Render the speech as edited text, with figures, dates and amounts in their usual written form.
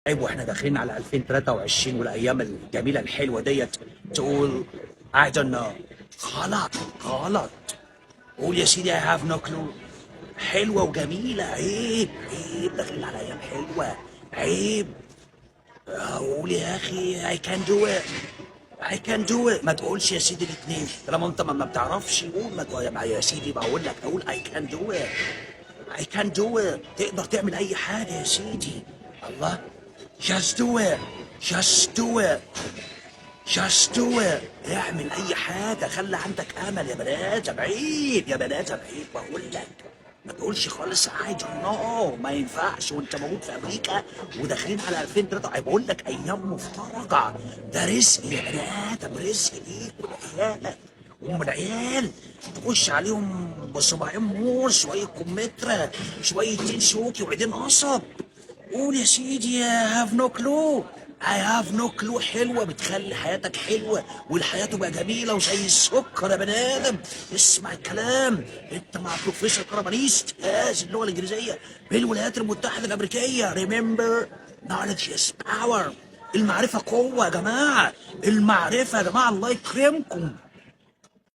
طيب واحنا داخلين على 2023 والايام الجميله الحلوه ديت تقول I don't know. غلط غلط. قول يا سيدي I have no clue. حلوه وجميله، عيب عيب، داخلين على ايام حلوه، عيب. قول يا اخي I can do it. I can do it. ما تقولش يا سيدي الاثنين طالما انت ما بتعرفش. قول ما تقول يا سيدي، بقول لك اقول I can do it. I can do it. تقدر تعمل اي حاجه يا سيدي. الله. Just do it. Just do it. Just do it. اعمل اي حاجه، خلي عندك امل يا بني ادم. عيب يا بني ادم، عيب بقول لك. ما تقولش خالص I don't know. ما ينفعش وانت موجود في امريكا وداخلين على 2003. بقول لك ايام مفترجه. ده رزق يا بني ادم، رزق ليك ولعيالك. ام العيال تخش عليهم بصباعين موز، شويه كمثرى، شويه تين شوكي وعيدين قصب. قول يا سيدي I have no clue. I have no clue. حلوة بتخلي حياتك حلوة والحياة تبقى جميلة وزي السكر يا بني آدم. اسمع الكلام. انت مع بروفيسور كرامانيست استاذ اللغة الإنجليزية بالولايات المتحدة الأمريكية. Remember knowledge is power. المعرفة قوة يا جماعة، المعرفة يا جماعة، الله يكرمكم.